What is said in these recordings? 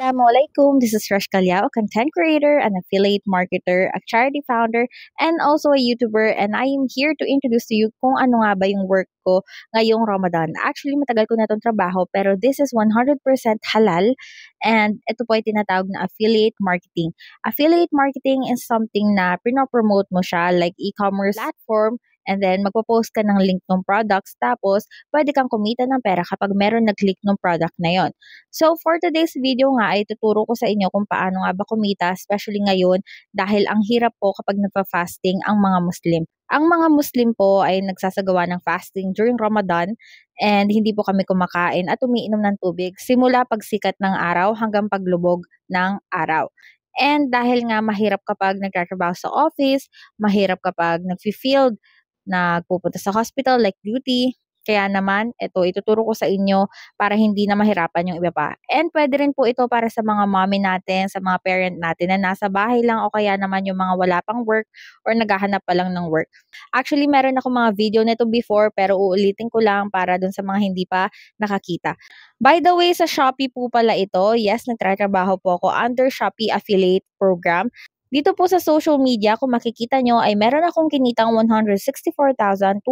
Assalamualaikum. This is Rash Kalyao, a content creator, an affiliate marketer, a charity founder, and also a YouTuber. And I am here to introduce to you kung ano nga ba yung work ko ngayong Ramadan. Actually, matagal ko na itong trabaho, pero this is 100% halal. And ito po ay tinatawag na affiliate marketing. Affiliate marketing is something na pinopromote mo siya like e-commerce platform, and then magpo-post ka ng link ng products, tapos pwede kang kumita ng pera kapag meron nag-click ng product na yon. So for today's video nga ay tuturo ko sa inyo kung paano nga ba kumita, especially ngayon dahil ang hirap po kapag nagpa-fasting ang mga Muslim. Ang mga Muslim po ay nagsasagawa ng fasting during Ramadan and hindi po kami kumakain at umiinom ng tubig simula pagsikat ng araw hanggang paglubog ng araw. And dahil nga mahirap kapag nagtatrabaho sa office, mahirap kapag nagfi-field, nagpupunta sa hospital like duty. Kaya naman, ito ituturo ko sa inyo para hindi na mahirapan yung iba pa. And pwede rin po ito para sa mga mommy natin, sa mga parent natin na nasa bahay lang o kaya naman yung mga wala pang work or naghahanap pa lang ng work. Actually, meron ako mga video nito before pero uulitin ko lang para dun sa mga hindi pa nakakita. By the way, sa Shopee po pala ito. Yes, nagtatrabaho po ako under Shopee Affiliate Program. Dito po sa social media, kung makikita nyo, ay meron akong kinitang 164,293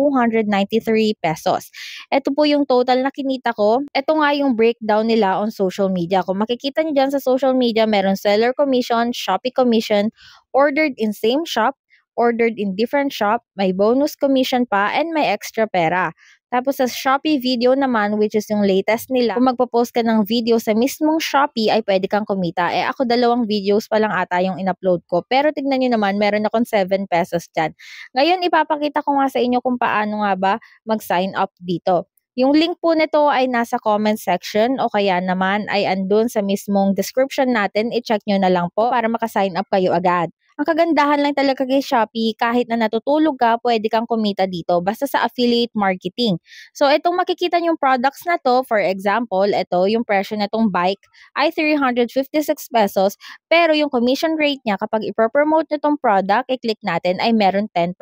pesos. Ito po yung total na kinita ko. Ito nga yung breakdown nila on social media. Kung makikita nyo dyan sa social media, meron seller commission, Shopee commission, ordered in same shop, ordered in different shop, may bonus commission pa, and may extra pera. Tapos sa Shopee video naman, which is yung latest nila, kung magpo-post ka ng video sa mismong Shopee, ay pwede kang kumita. Ako 2 videos pa lang ata yung in-upload ko. Pero tignan nyo naman, meron akong 7 pesos dyan. Ngayon, ipapakita ko nga sa inyo kung paano nga ba mag-sign up dito. Yung link po nito ay nasa comment section o kaya naman ay andun sa mismong description natin. I-check nyo na lang po para maka-sign up kayo agad. Ang kagandahan lang talaga kay Shopee, kahit na natutulog ka, pwede kang kumita dito basta sa affiliate marketing. So, itong makikita yung products na to, for example, ito, yung presyo na itong bike ay 356 pesos, pero yung commission rate niya kapag ipropromote na itong product, i-click natin, ay meron 10%.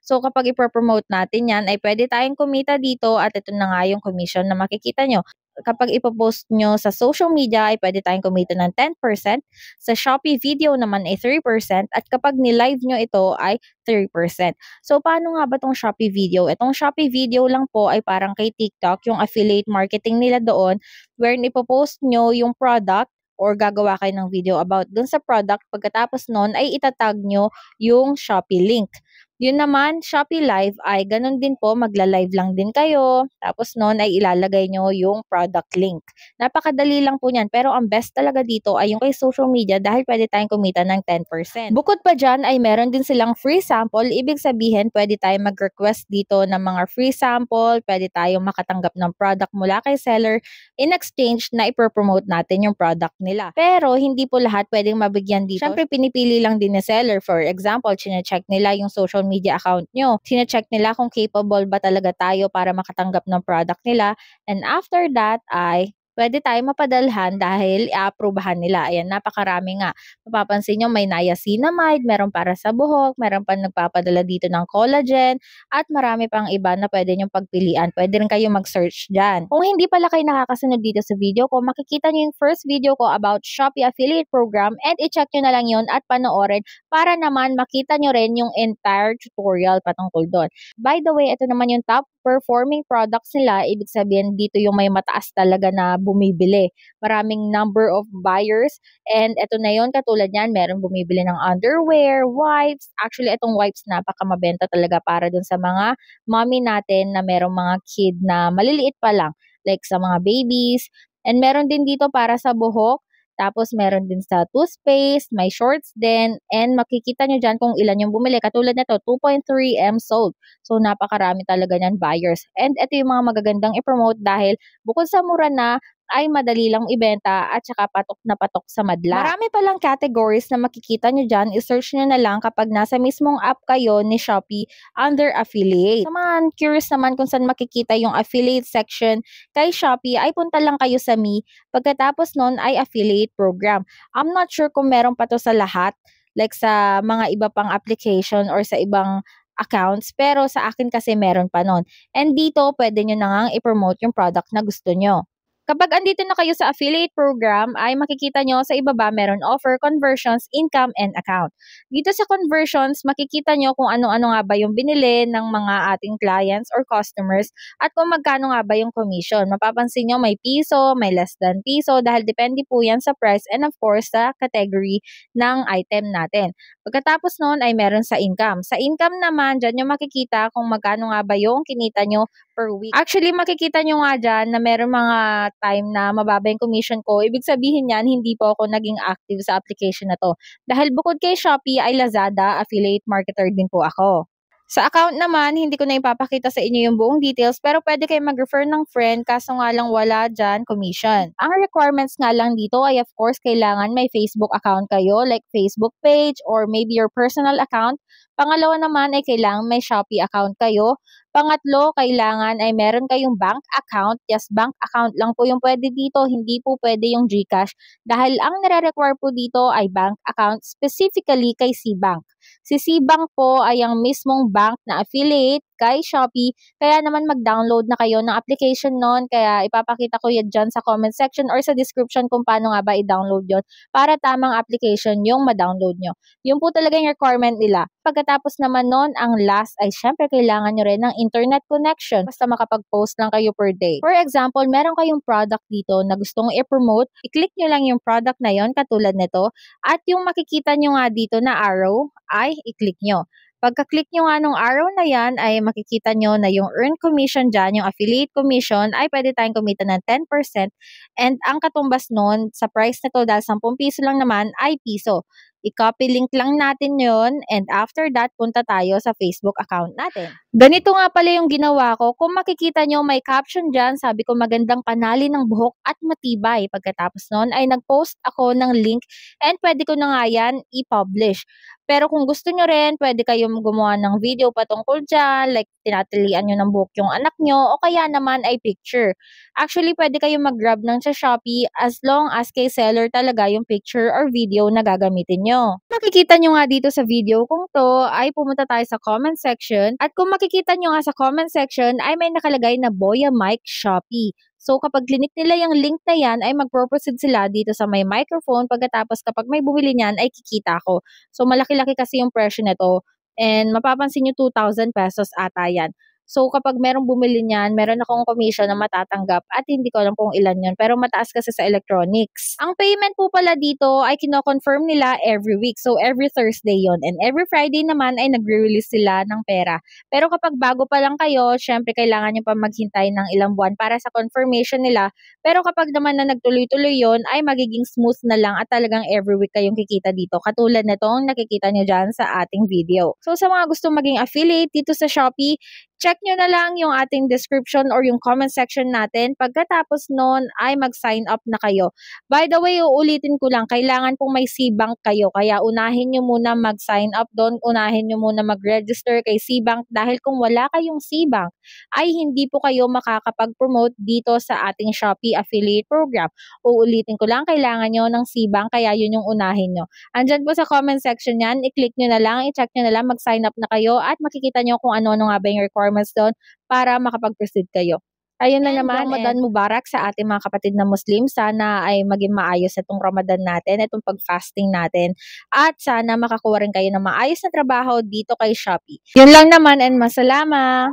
So, kapag ipropromote natin yan, ay pwede tayong kumita dito at ito na nga yung commission na makikita nyo. Kapag ipopost nyo sa social media, ay pwede tayong kumita ng 10%. Sa Shopee video naman ay 3%. At kapag ni-live nyo ito ay 3%. So, paano nga ba itong Shopee video? Itong Shopee video lang po ay parang kay TikTok, yung affiliate marketing nila doon, wherein ipopost nyo yung product or gagawa kayo ng video about dun sa product. Pagkatapos nun ay itatag nyo yung Shopee link. Yun naman, Shopee Live ay ganun din po, magla-live lang din kayo. Tapos noon ay ilalagay nyo yung product link. Napakadali lang po niyan. Pero ang best talaga dito ay yung kay social media dahil pwede tayong kumita ng 10%. Bukod pa dyan ay meron din silang free sample. Ibig sabihin, pwede tayong mag-request dito ng mga free sample. Pwede tayong makatanggap ng product mula kay seller in exchange na ipropromote natin yung product nila. Pero hindi po lahat pwedeng mabigyan dito. Siyempre, pinipili lang din ni seller. For example, chinecheck nila yung social media account nyo. Sinecheck nila kung capable ba talaga tayo para makatanggap ng product nila. And after that ay pwede tayo mapadalhan dahil i-approvehan nila. Ayan, napakarami nga. Mapapansin nyo, may niacinamide, meron para sa buhok, meron pa nagpapadala dito ng collagen, at marami pang iba na pwede nyong pagpilian. Pwede rin kayo mag-search dyan. Kung hindi pala kayo nakakasunod dito sa video ko, makikita nyo yung first video ko about Shopee Affiliate Program and i-check nyo na lang yun at panoorin para naman makita nyo rin yung entire tutorial patungkol doon. By the way, ito naman yung top performing products nila. Ibig sabihin, dito yung may mataas talaga na bumibili. Maraming number of buyers. And ito na yun, katulad yan, meron bumibili ng underwear, wipes. Actually, itong wipes napakamabenta talaga para dun sa mga mommy natin na merong mga kid na maliliit pa lang. Like sa mga babies. And meron din dito para sa buhok. Tapos, meron din sa toothpaste, may shorts din, and makikita nyo dyan kung ilan yung bumili. Katulad nito, 2.3M sold. So, napakarami talaga nyan buyers. And ito yung mga magagandang i-promote dahil bukod sa mura na, ay madali lang ibenta at saka patok na patok sa madla. Marami palang categories na makikita nyo dyan. I-search nyo na lang kapag nasa mismong app kayo ni Shopee under affiliate. Sa mga curious naman kung saan makikita yung affiliate section kay Shopee, ay punta lang kayo sa Me. Pagkatapos nun ay affiliate program. I'm not sure kung meron pa to sa lahat, like sa mga iba pang application or sa ibang accounts, pero sa akin kasi meron pa nun. And dito, pwede nyo na nga i-promote yung product na gusto nyo. Kapag andito na kayo sa affiliate program, ay makikita nyo sa ibaba meron offer, conversions, income, and account. Dito sa conversions, makikita nyo kung ano-ano nga ba yung binili ng mga ating clients or customers at kung magkano nga ba yung commission. Mapapansin nyo may piso, may less than piso dahil depende po yan sa price and of course sa category ng item natin. Pagkatapos nun ay meron sa income. Sa income naman, dyan nyo makikita kung magkano nga ba yung kinita nyo per week. Actually, makikita nyo nga dyan na meron mga time na mababa yung commission ko. Ibig sabihin yan, hindi po ako naging active sa application na to. Dahil bukod kay Shopee ay Lazada, affiliate marketer din po ako. Sa account naman, hindi ko na ipapakita sa inyo yung buong details pero pwede kayo mag-refer ng friend kaso nga lang wala dyan commission. Ang requirements nga lang dito ay of course kailangan may Facebook account kayo like Facebook page or maybe your personal account. Pangalawa naman ay kailangan may Shopee account kayo. Pangatlo, kailangan ay meron kayong bank account. Yes, bank account lang po yung pwede dito, hindi po pwede yung GCash dahil ang nare-require po dito ay bank account specifically kay SeaBank. Si SeaBank po ay ang mismong bank na affiliate kay Shopee. Kaya naman mag-download na kayo ng application nun. Kaya ipapakita ko yan dyan sa comment section or sa description kung paano nga ba i-download yon para tamang application yung ma-download nyo. Yun po talaga yung requirement nila. Pagkatapos naman nun, ang last ay syempre kailangan nyo rin ng internet connection. Basta makapag-post lang kayo per day. For example, meron kayong product dito na gustong i-promote. I-click nyo lang yung product na yon katulad nito. At yung makikita nyo nga dito na arrow ay i-click nyo. Pagka-click nyo nga nung arrow na yan, ay makikita nyo na yung earned commission dyan, yung affiliate commission, ay pwede tayong kumita ng 10%. And ang katumbas nun, sa price na to, dahil 10 piso lang naman, ay piso. I-copy link lang natin yon and after that, punta tayo sa Facebook account natin. Ganito nga pala yung ginawa ko. Kung makikita nyo, may caption dyan, sabi ko magandang panali ng buhok at matibay. Pagkatapos nun, ay nag-post ako ng link and pwede ko na nga yan i-publish. Pero kung gusto nyo rin, pwede kayong gumawa ng video patungkol dyan, like tinatilian nyo ng buhok yung anak nyo, o kaya naman ay picture. Actually, pwede kayong mag-grab ng sa Shopee as long as kay seller talaga yung picture or video na gagamitin nyo. Makikita nyo nga dito sa video kung to, ay pumunta tayo sa comment section. At kung makikita nyo nga sa comment section, ay may nakalagay na Boya Mic Shopee. So, kapag clinic nila yung link na yan, ay mag-proceed sila dito sa may microphone. Pagkatapos, kapag may bumili niyan, ay kikita ko. So, malaki-laki kasi yung presyo nito. And mapapansin nyo, 2,000 pesos ata yan. So, kapag merong bumili niyan, meron akong commission na matatanggap at hindi ko alam kung ilan yun. Pero mataas kasi sa electronics. Ang payment po pala dito ay kino-confirm nila every week. So, every Thursday yon. And every Friday naman ay nagre-release sila ng pera. Pero kapag bago pa lang kayo, syempre kailangan nyo pa maghintay ng ilang buwan para sa confirmation nila. Pero kapag naman na nagtuloy-tuloy yon, ay magiging smooth na lang at talagang every week kayong kikita dito. Katulad na itong nakikita nyo dyan sa ating video. So, sa mga gustong maging affiliate dito sa Shopee, check nyo na lang yung ating description or yung comment section natin. Pagkatapos nun ay mag-sign up na kayo. By the way, uulitin ko lang, kailangan pong may SeaBank kayo. Kaya unahin nyo muna mag-sign up doon. Unahin nyo muna mag-register kay SeaBank dahil kung wala kayong SeaBank, ay hindi po kayo makakapag-promote dito sa ating Shopee affiliate program. Uulitin ko lang, kailangan nyo ng SeaBank kaya yun yung unahin nyo. Andyan po sa comment section yan, i-click nyo na lang, i-check nyo na lang, mag-sign up na kayo at makikita nyo kung ano-ano nga ba yung requirements doon para makapag-proceed kayo. Ayun na naman, Ramadan Mubarak sa ating mga kapatid na Muslim. Sana ay maging maayos itong Ramadan natin, itong pag-fasting natin. At sana makakuha rin kayo ng maayos na trabaho dito kay Shopee. Yun lang naman and masalama!